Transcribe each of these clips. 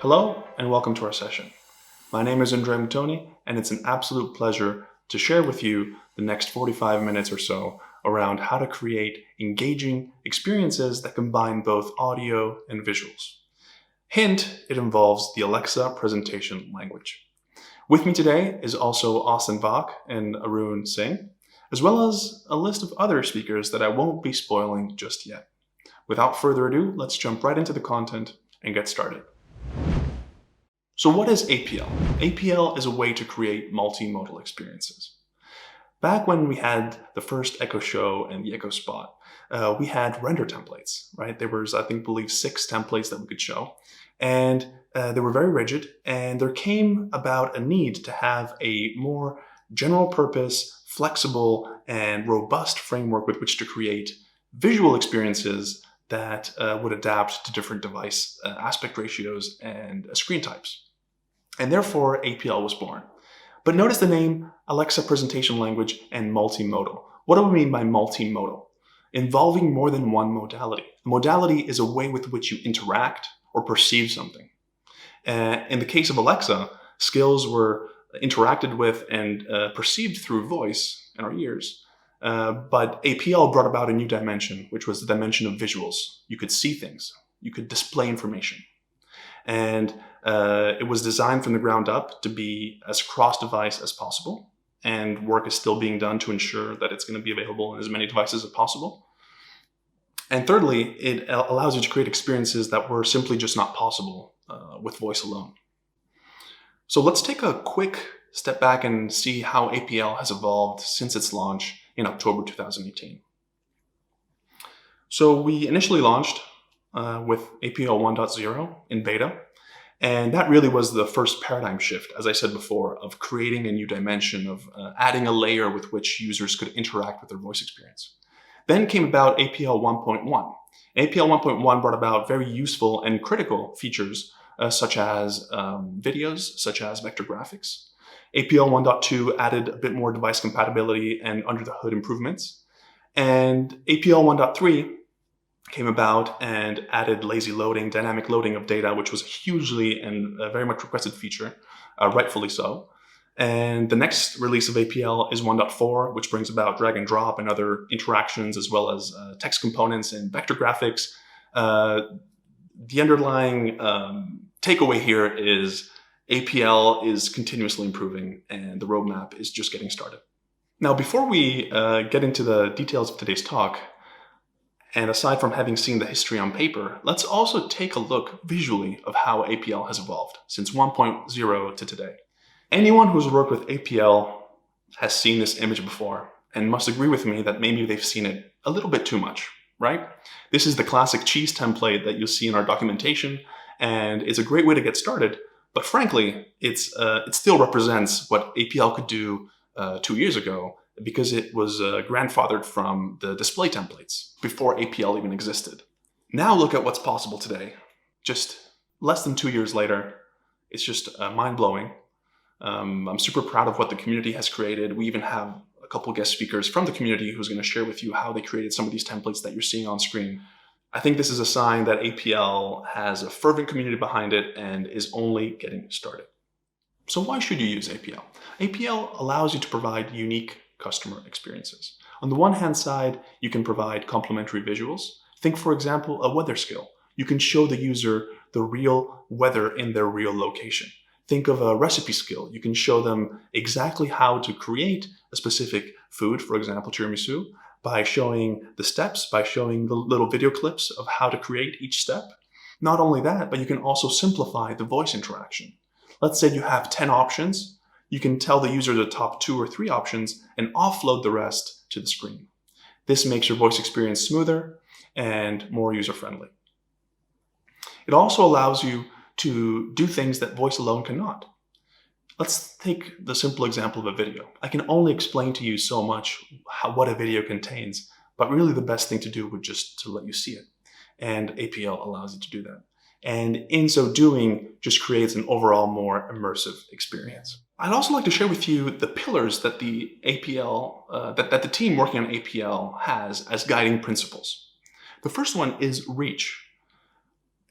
Hello and welcome to our session. My name is Andre Mutoni, and it's an absolute pleasure to share with you the next 45 minutes or so around how to create engaging experiences that combine both audio and visuals. Hint, it involves the Alexa presentation language. With me today is also Austin Bach and Arun Singh, as well as a list of other speakers that I won't be spoiling just yet. Without further ado, let's jump right into the content and get started. So what is APL? APL is a way to create multimodal experiences. Back when we had the first Echo Show and the Echo Spot, we had render templates, right? There was, I believe 6 templates that we could show. And they were very rigid. And there came about a need to have a more general purpose, flexible, and robust framework with which to create visual experiences that would adapt to different device aspect ratios and screen types. And therefore, APL was born. But notice the name Alexa Presentation Language and multimodal. What do we mean by multimodal? Involving more than one modality. A modality is a way with which you interact or perceive something. In the case of Alexa, skills were interacted with and perceived through voice in our ears. But APL brought about a new dimension, which was the dimension of visuals. You could see things. You could display information. And it was designed from the ground up to be as cross-device as possible. And work is still being done to ensure that it's going to be available in as many devices as possible. And thirdly, it allows you to create experiences that were simply just not possible with voice alone. So let's take a quick step back and see how APL has evolved since its launch in October 2018. So we initially launched with APL 1.0 in beta. And that really was the first paradigm shift, as I said before, of creating a new dimension, of adding a layer with which users could interact with their voice experience. Then came about APL 1.1. APL 1.1 brought about very useful and critical features such as videos, such as vector graphics. APL 1.2 added a bit more device compatibility and under-the-hood improvements. And APL 1.3 came about and added lazy loading, dynamic loading of data, which was a hugely and very much requested feature, rightfully so. And the next release of APL is 1.4, which brings about drag and drop and other interactions, as well as text components and vector graphics. The underlying takeaway here is APL is continuously improving and the roadmap is just getting started. Now, before we get into the details of today's talk, and aside from having seen the history on paper, let's also take a look visually of how APL has evolved since 1.0 to today. Anyone who's worked with APL has seen this image before and must agree with me that maybe they've seen it a little bit too much, right? This is the classic cheese template that you'll see in our documentation, and it's a great way to get started. But frankly, it still represents what APL could do 2 years ago, because it was grandfathered from the display templates before APL even existed. Now look at what's possible today. Just less than 2 years later, it's just mind-blowing. I'm super proud of what the community has created. We even have a couple guest speakers from the community who's going to share with you how they created some of these templates that you're seeing on screen. I think this is a sign that APL has a fervent community behind it and is only getting started. So why should you use APL? APL allows you to provide unique customer experiences. On the one hand side, you can provide complementary visuals. Think, for example, a weather skill. You can show the user the real weather in their real location. Think of a recipe skill. You can show them exactly how to create a specific food, for example, tiramisu, by showing the steps, by showing the little video clips of how to create each step. Not only that, but you can also simplify the voice interaction. Let's say you have 10 options. You can tell the user the top 2 or 3 options and offload the rest to the screen. This makes your voice experience smoother and more user-friendly. It also allows you to do things that voice alone cannot. Let's take the simple example of a video. I can only explain to you so much what a video contains, but really the best thing to do would just to let you see it. And APL allows you to do that. And in so doing, just creates an overall more immersive experience. I'd also like to share with you the pillars that the APL, that the team working on APL has as guiding principles. The first one is reach.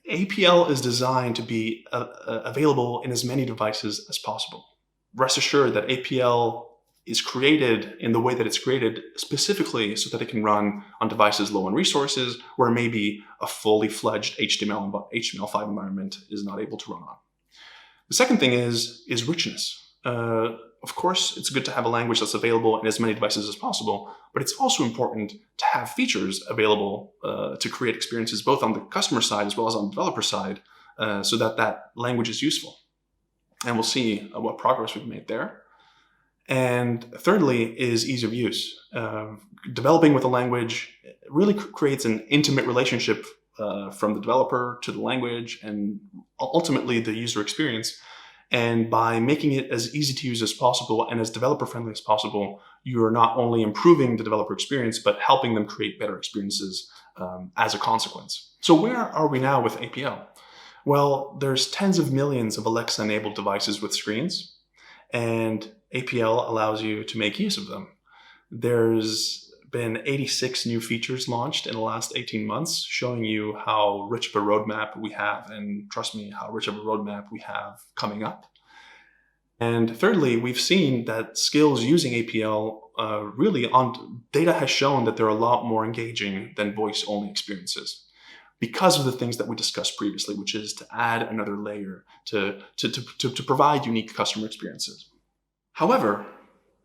APL is designed to be available in as many devices as possible. Rest assured that APL is created in the way that it's created specifically so that it can run on devices low on resources where maybe a fully fledged HTML5 environment is not able to run on. The second thing is richness. Of course, it's good to have a language that's available in as many devices as possible, but it's also important to have features available to create experiences both on the customer side as well as on the developer side so that that language is useful. And we'll see what progress we've made there. And thirdly is ease of use. Developing with a language really creates an intimate relationship from the developer to the language and ultimately the user experience. And by making it as easy to use as possible and as developer friendly as possible, you are not only improving the developer experience, but helping them create better experiences as a consequence. So where are we now with APL? Well, there's tens of millions of Alexa-enabled devices with screens, and APL allows you to make use of them. There's been 86 new features launched in the last 18 months, showing you how rich of a roadmap we have, and trust me, how rich of a roadmap we have coming up. And thirdly, we've seen that skills using APL data has shown that they're a lot more engaging than voice-only experiences because of the things that we discussed previously, which is to add another layer to provide unique customer experiences. However,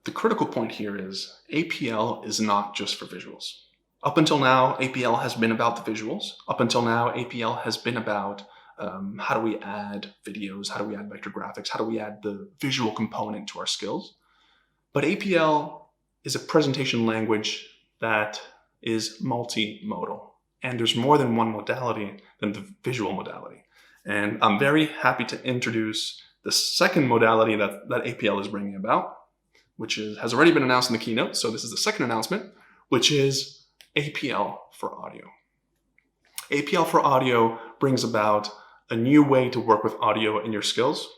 the critical point here is APL is not just for visuals. Up until now, APL has been about the visuals. Up until now, APL has been about how do we add videos, how do we add vector graphics, how do we add the visual component to our skills. But APL is a presentation language that is multimodal. And there's more than one modality than the visual modality. And I'm very happy to introduce the second modality that APL is bringing about, which has already been announced in the keynote. So this is the second announcement, which is APL for audio. APL for audio brings about a new way to work with audio in your skills.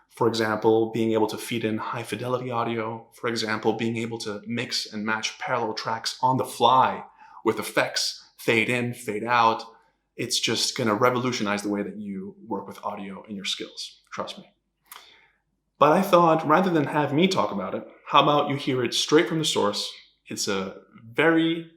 For example, being able to feed in high fidelity audio. For example, being able to mix and match parallel tracks on the fly with effects, fade in, fade out. It's just going to revolutionize the way that you work with audio in your skills. Trust me. But I thought, rather than have me talk about it, how about you hear it straight from the source? It's a very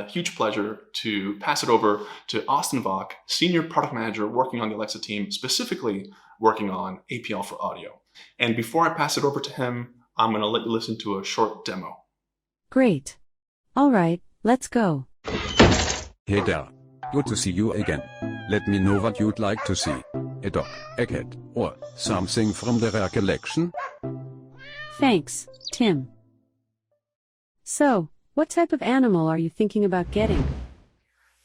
huge pleasure to pass it over to Austin Vok, Senior Product Manager working on the Alexa team, specifically working on APL for audio. And before I pass it over to him, I'm going to let you listen to a short demo. Great. All right, let's go. Hey there. Good to see you again. Let me know what you'd like to see. A dog, a cat, or something from the rare collection? Thanks, Tim. So, what type of animal are you thinking about getting?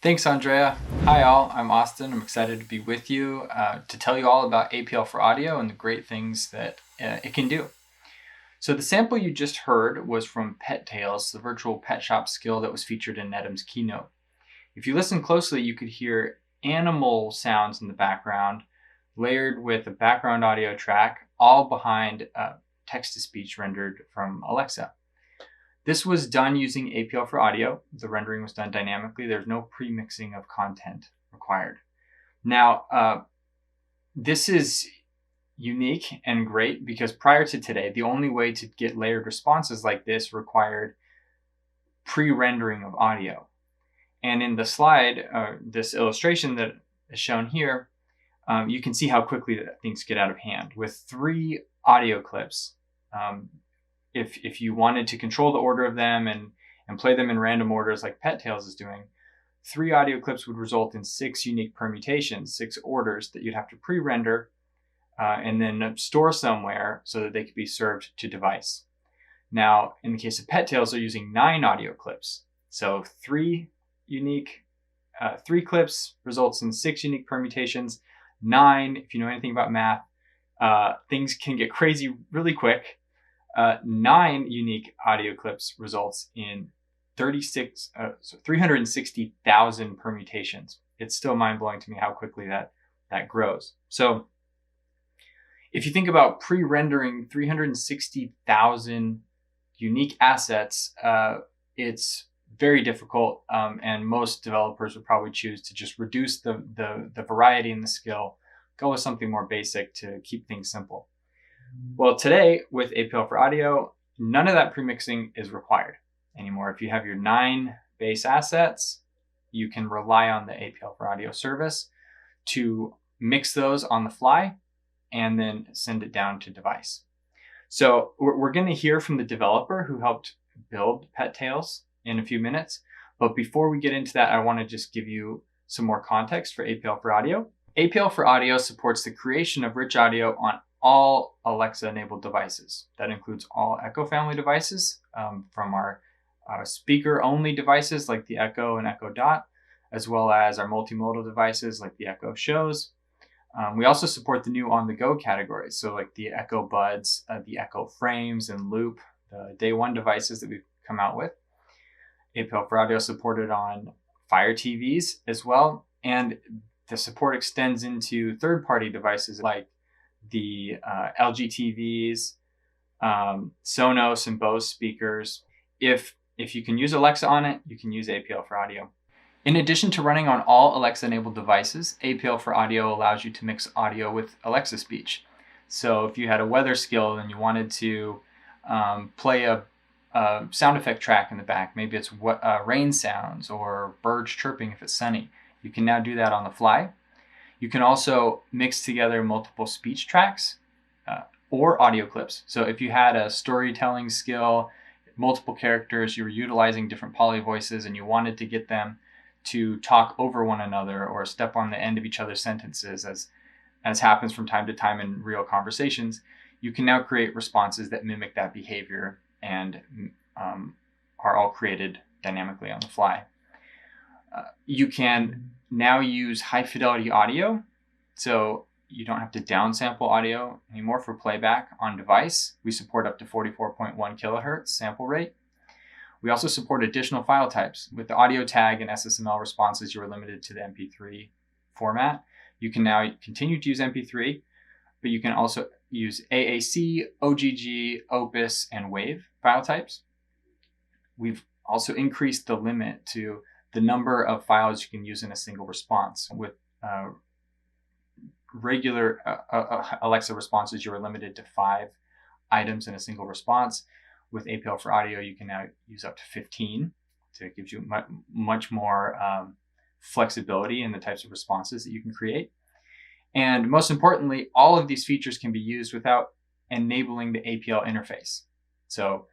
Thanks, Andrea. Hi all, I'm Austin. I'm excited to be with you to tell you all about APL for audio and the great things that it can do. So the sample you just heard was from Pet Tales, the virtual pet shop skill that was featured in Nedim's keynote. If you listen closely, you could hear animal sounds in the background, layered with a background audio track, all behind text-to-speech rendered from Alexa. This was done using APL for audio. The rendering was done dynamically. There's no pre-mixing of content required. Now, this is unique and great because prior to today, the only way to get layered responses like this required pre-rendering of audio. And in the slide, this illustration that is shown here, you can see how quickly things get out of hand. With 3 audio clips, if you wanted to control the order of them and play them in random orders like Pet Tales is doing, 3 audio clips would result in 6 unique permutations, 6 orders that you'd have to pre-render and then store somewhere so that they could be served to device. Now, in the case of Pet Tales, they're using 9 audio clips. So 3 clips results in 6 unique permutations. 9, if you know anything about math, things can get crazy really quick. 9 unique audio clips results in 360,000 permutations. It's still mind-blowing to me how quickly that grows. So if you think about pre-rendering 360,000 unique assets, it's very difficult, and most developers would probably choose to just reduce the variety in the skill, go with something more basic to keep things simple. Well, today with APL for audio, none of that premixing is required anymore. If you have your 9 base assets, you can rely on the APL for audio service to mix those on the fly and then send it down to device. So we're going to hear from the developer who helped build Pet Tales in a few minutes. But before we get into that, I want to just give you some more context for APL for audio. APL for audio supports the creation of rich audio on all Alexa-enabled devices. That includes all Echo family devices, from our speaker-only devices like the Echo and Echo Dot, as well as our multimodal devices like the Echo Shows. We also support the new on-the-go categories, so like the Echo Buds, the Echo Frames and Loop, the day one devices that we've come out with. APL for audio supported on Fire TVs as well, and the support extends into third-party devices like the LG TVs, Sonos and Bose speakers. If you can use Alexa on it, you can use APL for audio. In addition to running on all Alexa-enabled devices, APL for audio allows you to mix audio with Alexa speech. So if you had a weather skill and you wanted to play a sound effect track in the back, maybe it's rain sounds or birds chirping if it's sunny, you can now do that on the fly. You can also mix together multiple speech tracks or audio clips. So if you had a storytelling skill, multiple characters, you were utilizing different poly voices and you wanted to get them to talk over one another or step on the end of each other's sentences, as happens from time to time in real conversations, you can now create responses that mimic that behavior and are all created dynamically on the fly. You can now use high fidelity audio, so you don't have to downsample audio anymore for playback on device. We support up to 44.1 kilohertz sample rate. We also support additional file types. With the audio tag and SSML responses, you are limited to the MP3 format. You can now continue to use MP3, but you can also use AAC, OGG, Opus, and WAV file types. We've also increased the limit to the number of files you can use in a single response. With regular Alexa responses, you are limited to 5 items in a single response. With APL for audio, you can now use up to 15. So it gives you much more flexibility in the types of responses that you can create. And most importantly, all of these features can be used without enabling the APL interface. So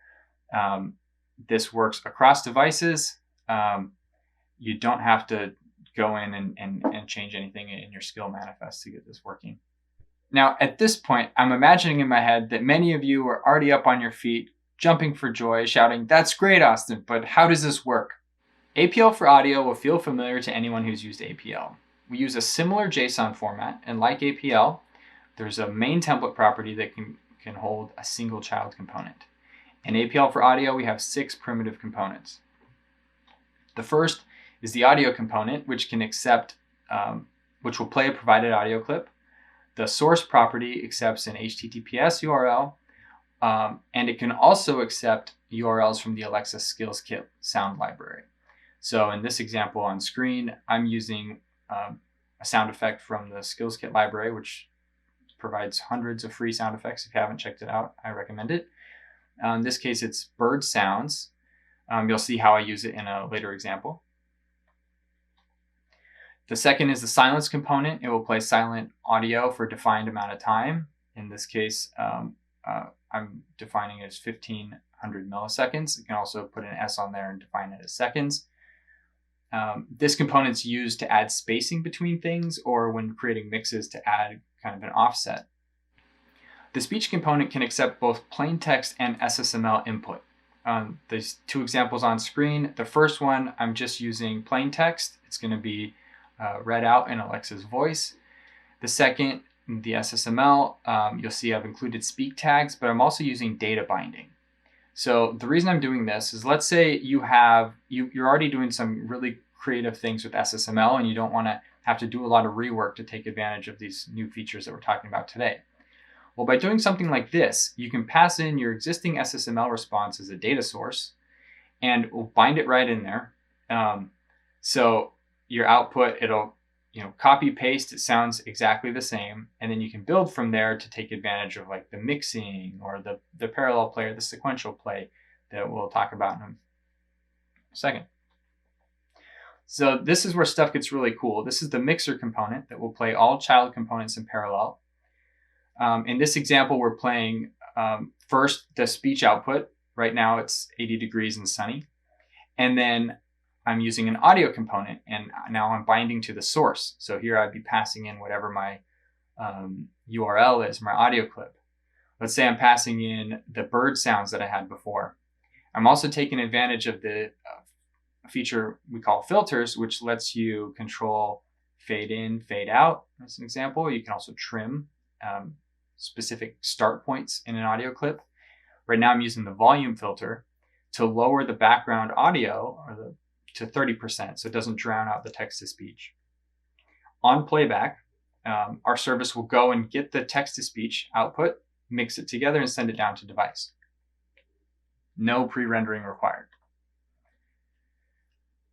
this works across devices. You don't have to go in and change anything in your skill manifest to get this working. Now, at this point, I'm imagining in my head that many of you are already up on your feet, jumping for joy, shouting, "That's great, Austin, but how does this work?" APL for audio will feel familiar to anyone who's used APL. We use a similar JSON format, and like APL, there's a main template property that can hold a single child component. In APL for audio, we have 6 primitive components. The first is the audio component, which can accept, which will play a provided audio clip. The source property accepts an HTTPS URL, and it can also accept URLs from the Alexa Skills Kit sound library. So in this example on screen, I'm using a sound effect from the Skills Kit library, which provides hundreds of free sound effects. If you haven't checked it out, I recommend it. In this case, it's bird sounds. You'll see how I use it in a later example. The second is the silence component. It will play silent audio for a defined amount of time. In this case, I'm defining it as 1500 milliseconds. You can also put an S on there and define it as seconds. This component's used to add spacing between things or when creating mixes to add kind of an offset. The speech component can accept both plain text and SSML input. There's 2 examples on screen. The first one, I'm just using plain text. It's going to be read out in Alexa's voice. The second, the SSML, you'll see I've included speak tags, but I'm also using data binding. So the reason I'm doing this is, let's say you're already doing some really creative things with SSML and you don't want to have to do a lot of rework to take advantage of these new features that we're talking about today. Well, by doing something like this, you can pass in your existing SSML response as a data source, and we'll bind it right in there. So your output, it'll copy paste, it sounds exactly the same, and then you can build from there to take advantage of like the mixing or the parallel play or the sequential play that we'll talk about in a second. So this is where stuff gets really cool. This is the mixer component that will play all child components in parallel. In this example, we're playing first the speech output. Right now it's 80 degrees and sunny. And then I'm using an audio component, and now I'm binding to the source. So here I'd be passing in whatever my URL is, my audio clip. Let's say I'm passing in the bird sounds that I had before. I'm also taking advantage of the feature we call filters, which lets you control fade in, fade out. As an example, you can also trim specific start points in an audio clip. Right now I'm using the volume filter to lower the background audio to 30% so it doesn't drown out the text-to-speech. On playback, our service will go and get the text-to-speech output, mix it together, and send it down to device. No pre-rendering required.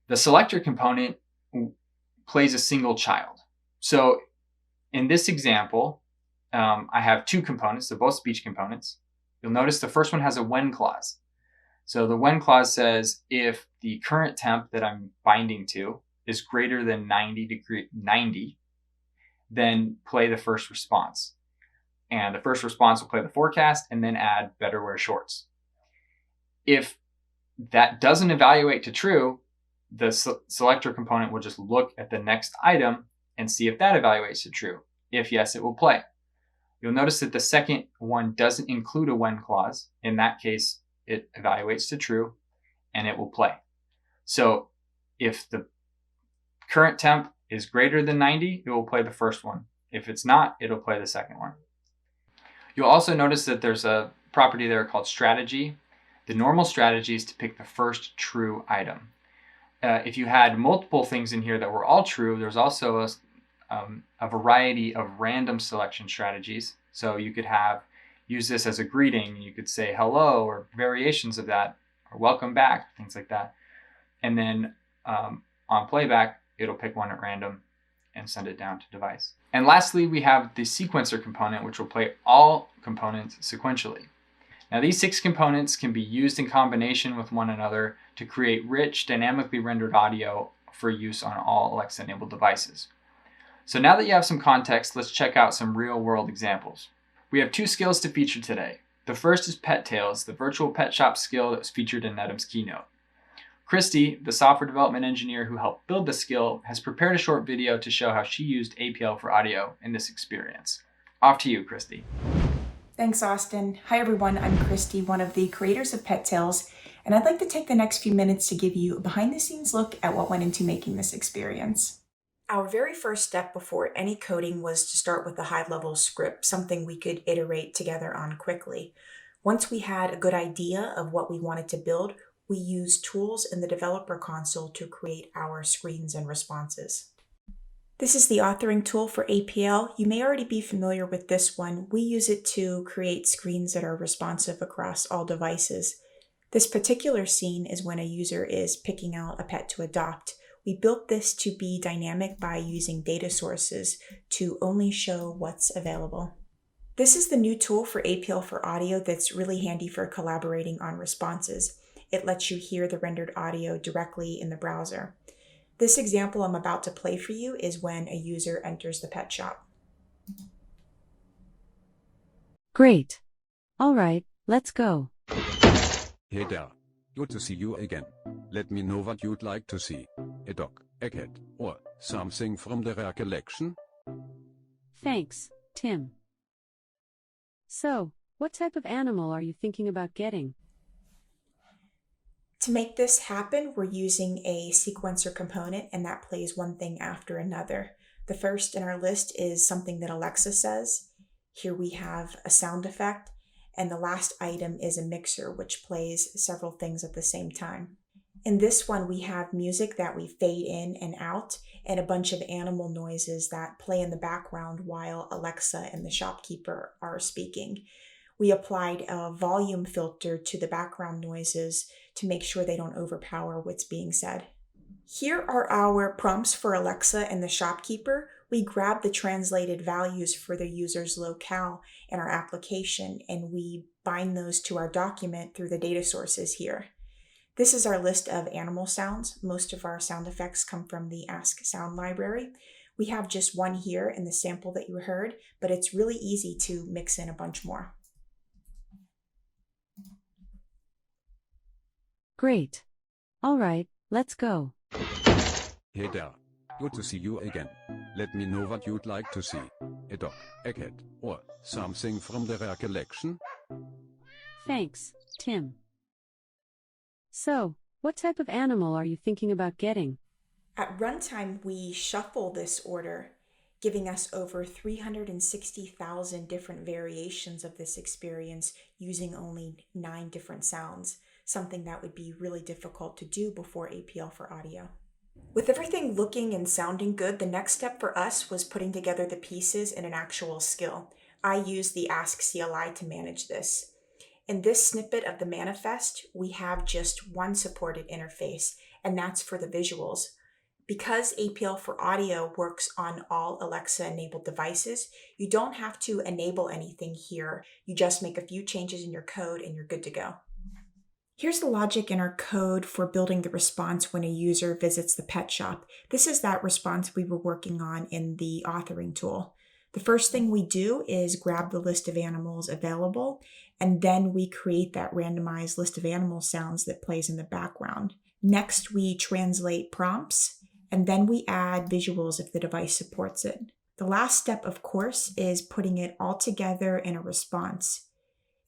The selector component plays a single child. So in this example, I have two components, they're both speech components. You'll notice the first one has a when clause. So the when clause says if the current temp that I'm binding to is greater than 90, then play the first response. And the first response will play the forecast and then add better wear shorts. If that doesn't evaluate to true, the selector component will just look at the next item and see if that evaluates to true. If yes, it will play. You'll notice that the second one doesn't include a when clause. In that case, it evaluates to true and it will play. So if the current temp is greater than 90, it will play the first one. If it's not, it'll play the second one. You'll also notice that there's a property there called strategy. The normal strategy is to pick the first true item. If you had multiple things in here that were all true, there's also a variety of random selection strategies. So you could use this as a greeting. You could say hello or variations of that, or welcome back, things like that. And then on playback, it'll pick one at random and send it down to device. And lastly, we have the sequencer component, which will play all components sequentially. Now these 6 components can be used in combination with one another to create rich, dynamically rendered audio for use on all Alexa-enabled devices. So now that you have some context, let's check out some real-world examples. We have 2 skills to feature today. The first is Pet Tales, the virtual pet shop skill that was featured in Nedham's keynote. Christy, the software development engineer who helped build the skill, has prepared a short video to show how she used APL for audio in this experience. Off to you, Christy. Thanks, Austin. Hi, everyone. I'm Christy, one of the creators of Pet Tales, and I'd like to take the next few minutes to give you a behind-the-scenes look at what went into making this experience. Our very first step before any coding was to start with a high-level script, something we could iterate together on quickly. Once we had a good idea of what we wanted to build, we used tools in the developer console to create our screens and responses. This is the authoring tool for APL. You may already be familiar with this one. We use it to create screens that are responsive across all devices. This particular scene is when a user is picking out a pet to adopt. We built this to be dynamic by using data sources to only show what's available. This is the new tool for APL for audio that's really handy for collaborating on responses. It lets you hear the rendered audio directly in the browser. This example I'm about to play for you is when a user enters the pet shop. Great. All right, let's go. Hey there. Good to see you again. Let me know what you'd like to see. A dog, a cat, or something from the rare collection? Thanks, Tim. So, what type of animal are you thinking about getting? To make this happen, we're using a sequencer component, and that plays one thing after another. The first in our list is something that Alexa says. Here we have a sound effect, and the last item is a mixer, which plays several things at the same time. In this one, we have music that we fade in and out, and a bunch of animal noises that play in the background while Alexa and the shopkeeper are speaking. We applied a volume filter to the background noises to make sure they don't overpower what's being said. Here are our prompts for Alexa and the shopkeeper. We grab the translated values for the user's locale in our application, and we bind those to our document through the data sources here. This is our list of animal sounds. Most of our sound effects come from the Ask Sound library. We have just one here in the sample that you heard, but it's really easy to mix in a bunch more. Great. All right, let's go. Hey there. Good to see you again. Let me know what you'd like to see. A dog, a cat, or something from the rare collection? Thanks, Tim. So, what type of animal are you thinking about getting? At runtime, we shuffle this order, giving us over 360,000 different variations of this experience using only 9 different sounds, something that would be really difficult to do before APL for audio. With everything looking and sounding good, the next step for us was putting together the pieces in an actual skill. I used the Ask CLI to manage this. In this snippet of the manifest, we have just one supported interface, and that's for the visuals. Because APL for audio works on all Alexa-enabled devices, you don't have to enable anything here. You just make a few changes in your code and you're good to go. Here's the logic in our code for building the response when a user visits the pet shop. This is that response we were working on in the authoring tool. The first thing we do is grab the list of animals available, and then we create that randomized list of animal sounds that plays in the background. Next, we translate prompts, and then we add visuals if the device supports it. The last step, of course, is putting it all together in a response.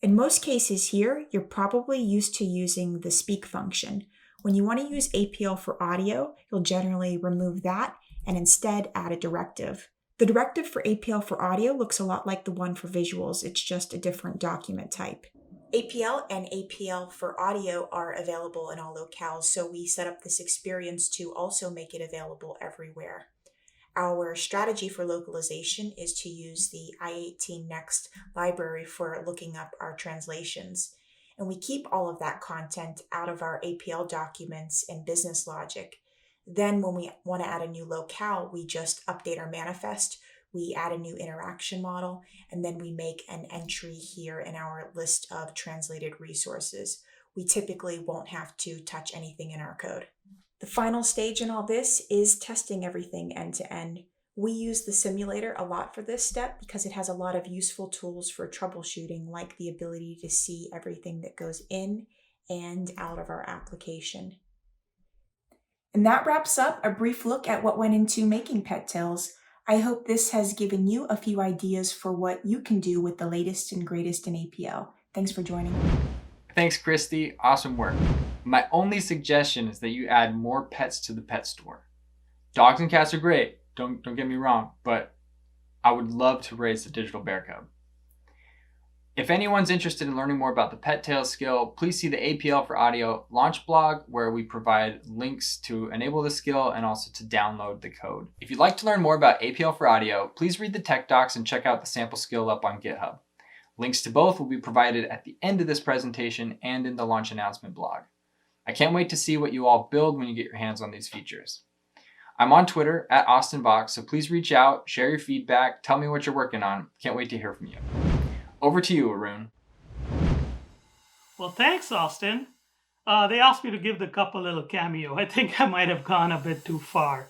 In most cases here, you're probably used to using the speak function. When you want to use APL for audio, you'll generally remove that and instead add a directive. The directive for APL for audio looks a lot like the one for visuals. It's just a different document type. APL and APL for audio are available in all locales, so we set up this experience to also make it available everywhere. Our strategy for localization is to use the i18 Next library for looking up our translations. And we keep all of that content out of our APL documents and business logic. Then when we want to add a new locale, we just update our manifest, we add a new interaction model, and then we make an entry here in our list of translated resources. We typically won't have to touch anything in our code. The final stage in all this is testing everything end to end. We use the simulator a lot for this step because it has a lot of useful tools for troubleshooting, like the ability to see everything that goes in and out of our application. And that wraps up a brief look at what went into making Pet Tales. I hope this has given you a few ideas for what you can do with the latest and greatest in APL. Thanks for joining. Thanks, Christy. Awesome work. My only suggestion is that you add more pets to the pet store. Dogs and cats are great, don't get me wrong, but I would love to raise the digital bear cub. If anyone's interested in learning more about the Pet Tales skill, please see the APL for Audio launch blog, where we provide links to enable the skill and also to download the code. If you'd like to learn more about APL for Audio, please read the tech docs and check out the sample skill up on GitHub. Links to both will be provided at the end of this presentation and in the launch announcement blog. I can't wait to see what you all build when you get your hands on these features. I'm on Twitter at AustinVox, so please reach out, share your feedback, tell me what you're working on. Can't wait to hear from you. Over to you, Arun. Well, thanks, Austin. They asked me to give the cup a little cameo. I think I might have gone a bit too far.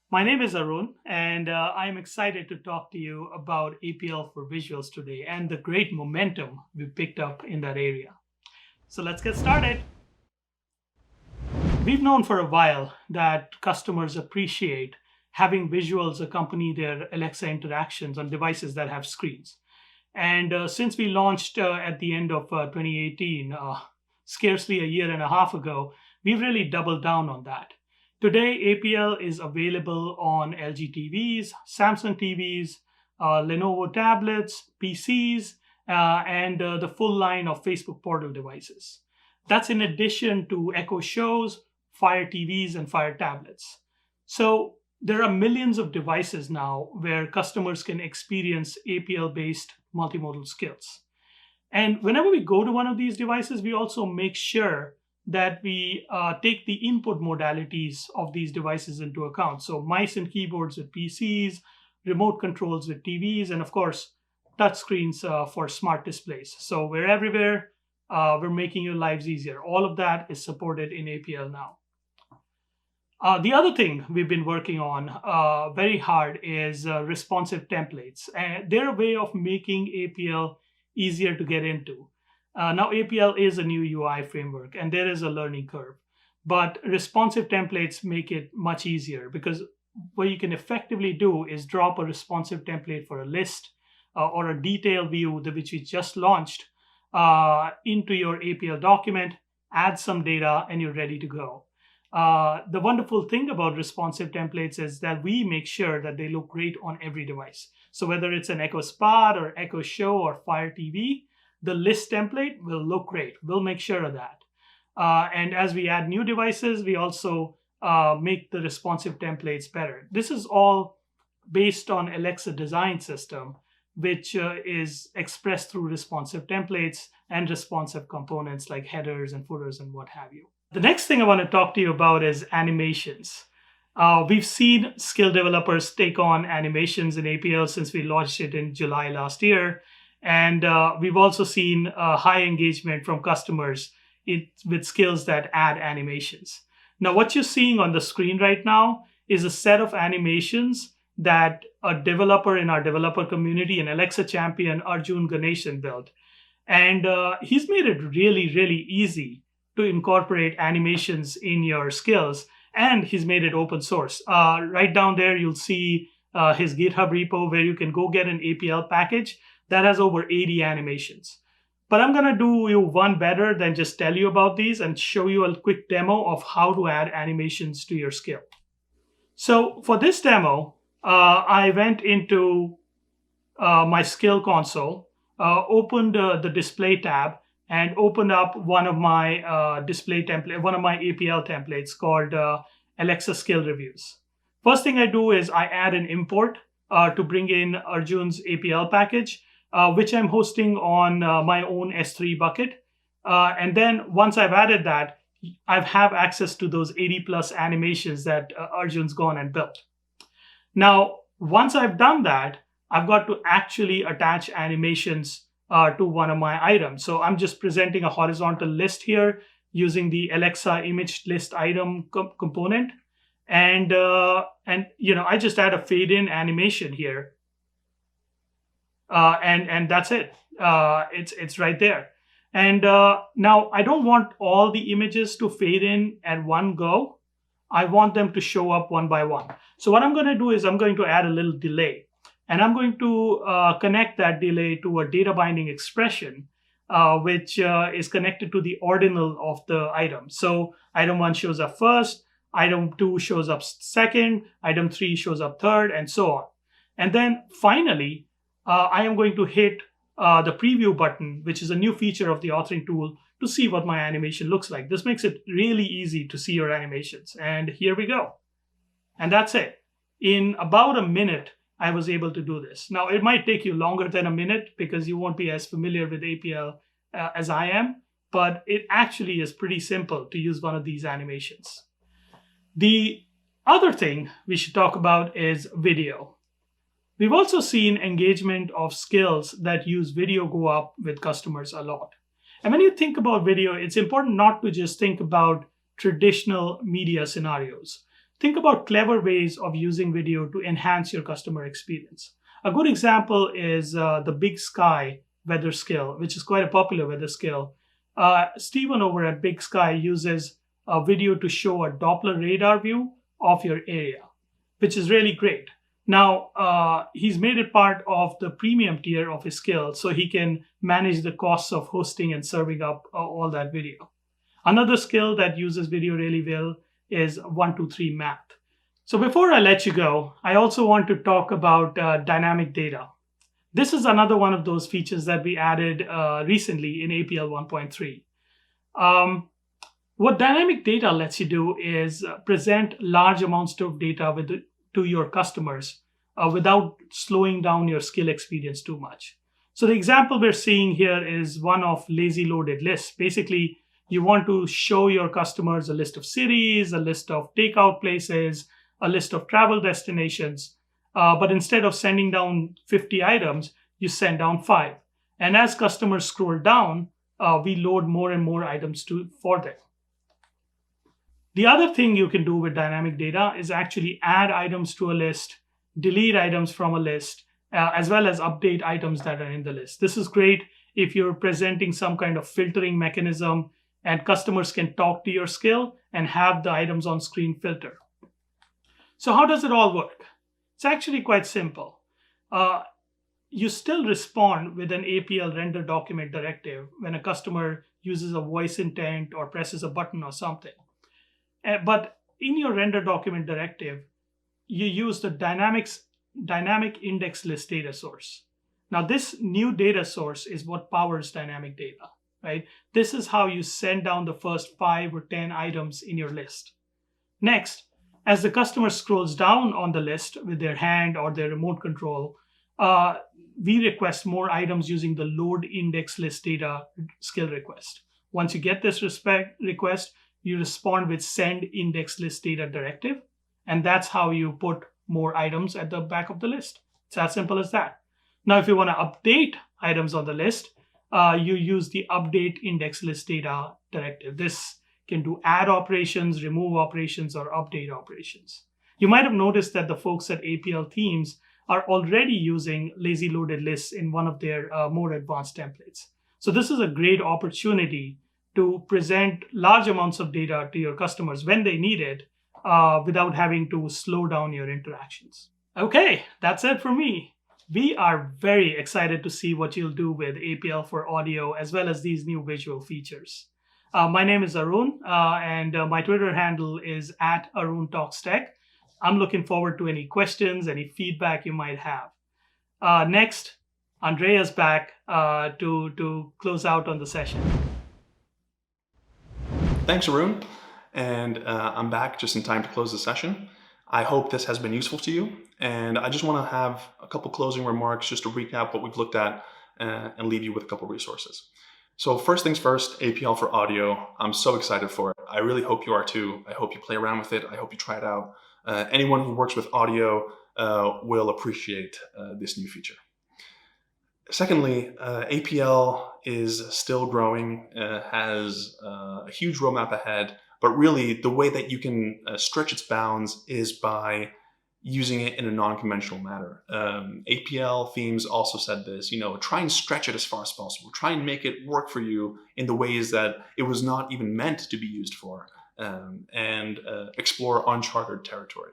My name is Arun, and I'm excited to talk to you about APL for visuals today and the great momentum we picked up in that area. So let's get started. We've known for a while that customers appreciate having visuals accompany their Alexa interactions on devices that have screens. And since we launched at the end of 2018, scarcely a year and a half ago, we've really doubled down on that. Today, APL is available on LG TVs, Samsung TVs, Lenovo tablets, PCs, and the full line of Facebook Portal devices. That's in addition to Echo Shows, Fire TVs, and Fire tablets. So there are millions of devices now where customers can experience APL-based multimodal skills. And whenever we go to one of these devices, we also make sure that we take the input modalities of these devices into account. So mice and keyboards with PCs, remote controls with TVs, and of course, touchscreens for smart displays. So we're everywhere. We're making your lives easier. All of that is supported in APL now. The other thing we've been working on very hard is responsive templates. And they're a way of making APL easier to get into. Now, APL is a new UI framework, and there is a learning curve. But responsive templates make it much easier, because what you can effectively do is drop a responsive template for a list or a detail view, which we just launched, into your APL document, add some data, and you're ready to go. The wonderful thing about responsive templates is that we make sure that they look great on every device. So whether it's an Echo Spot or Echo Show or Fire TV, the list template will look great. We'll make sure of that. And as we add new devices, we also make the responsive templates better. This is all based on Alexa design system, which is expressed through responsive templates and responsive components like headers and footers and what have you. The next thing I want to talk to you about is animations. We've seen skill developers take on animations in APL since we launched it in July last year. And we've also seen high engagement from customers with skills that add animations. Now, what you're seeing on the screen right now is a set of animations that a developer in our developer community, an Alexa champion, Arjun Ganeshan, built. And he's made it really, really easy to incorporate animations in your skills. And he's made it open source. Right down there, you'll see his GitHub repo where you can go get an APL package that has over 80 animations. But I'm going to do you one better than just tell you about these and show you a quick demo of how to add animations to your skill. So for this demo, I went into my skill console, opened the display tab, and opened up one of my one of my APL templates called Alexa Skill Reviews. First thing I do is I add an import to bring in Arjun's APL package, which I'm hosting on my own S3 bucket. And then once I've added that, I have access to those 80 plus animations that Arjun's gone and built. Now, once I've done that, I've got to actually attach animations to one of my items. So I'm just presenting a horizontal list here using the Alexa image list item component. And I just add a fade in animation here. And that's it. It's right there. And now I don't want all the images to fade in at one go. I want them to show up one by one. So what I'm going to do is I'm going to add a little delay. And I'm going to connect that delay to a data binding expression, which is connected to the ordinal of the item. So item 1 shows up first, item 2 shows up second, item 3 shows up third, and so on. And then finally, I am going to hit the preview button, which is a new feature of the authoring tool, to see what my animation looks like. This makes it really easy to see your animations. And here we go. And that's it. In about a minute, I was able to do this. Now, it might take you longer than a minute because you won't be as familiar with APL as I am, but it actually is pretty simple to use one of these animations. The other thing we should talk about is video. We've also seen engagement of skills that use video go up with customers a lot. And when you think about video, it's important not to just think about traditional media scenarios. Think about clever ways of using video to enhance your customer experience. A good example is the Big Sky weather skill, which is quite a popular weather skill. Steven over at Big Sky uses a video to show a Doppler radar view of your area, which is really great. Now, he's made it part of the premium tier of his skill, so he can manage the costs of hosting and serving up all that video. Another skill that uses video really well is 1-2-3 math. So before I let you go, I also want to talk about dynamic data. This is another one of those features that we added recently in APL 1.3. What dynamic data lets you do is present large amounts of data to your customers without slowing down your skill experience too much. So the example we're seeing here is one of lazy loaded lists. Basically, You want to show your customers a list of cities, a list of takeout places, a list of travel destinations. But instead of sending down 50 items, you send down 5. And as customers scroll down, we load more and more items for them. The other thing you can do with dynamic data is actually add items to a list, delete items from a list, as well as update items that are in the list. This is great if you're presenting some kind of filtering mechanism and customers can talk to your skill and have the items on screen filter. So how does it all work? It's actually quite simple. You still respond with an APL render document directive when a customer uses a voice intent or presses a button or something. But in your render document directive, you use the dynamic index list data source. Now, this new data source is what powers dynamic data, right? This is how you send down the first 5 or 10 items in your list. Next, as the customer scrolls down on the list with their hand or their remote control, we request more items using the load index list data skill request. Once you get this request, you respond with send index list data directive, and that's how you put more items at the back of the list. It's as simple as that. Now, if you want to update items on the list, you use the update index list data directive. This can do add operations, remove operations, or update operations. You might have noticed that the folks at APL teams are already using lazy loaded lists in one of their more advanced templates. So this is a great opportunity to present large amounts of data to your customers when they need it without having to slow down your interactions. Okay, that's it for me. We are very excited to see what you'll do with APL for audio as well as these new visual features. My name is Arun, and my Twitter handle is @ArunTalksTech. I'm looking forward to any questions, any feedback you might have. Next, Andrea's back to close out on the session. Thanks, Arun. And I'm back just in time to close the session. I hope this has been useful to you. And I just want to have a couple closing remarks just to recap what we've looked at and leave you with a couple resources. So first things first, APL for audio. I'm so excited for it. I really hope you are too. I hope you play around with it. I hope you try it out. Anyone who works with audio will appreciate this new feature. Secondly, APL is still growing, has a huge roadmap ahead, but really the way that you can stretch its bounds is by using it in a non-conventional manner. APL themes also said this, try and stretch it as far as possible. Try and make it work for you in the ways that it was not even meant to be used for, and explore uncharted territory.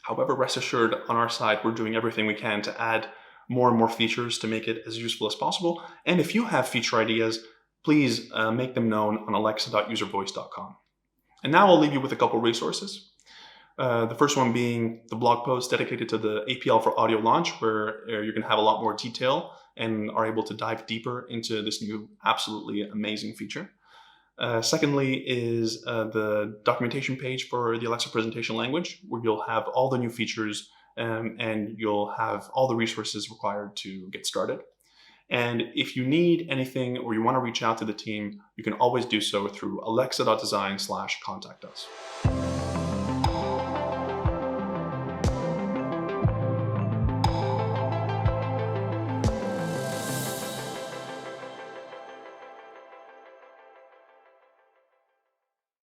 However, rest assured, on our side, we're doing everything we can to add more and more features to make it as useful as possible. And if you have feature ideas, please make them known on alexa.uservoice.com. And now I'll leave you with a couple resources. The first one being the blog post dedicated to the APL for audio launch, where you're going to have a lot more detail and are able to dive deeper into this new absolutely amazing feature. Secondly is the documentation page for the Alexa presentation language, where you'll have all the new features and you'll have all the resources required to get started. And if you need anything or you want to reach out to the team, you can always do so through alexa.design/contact us.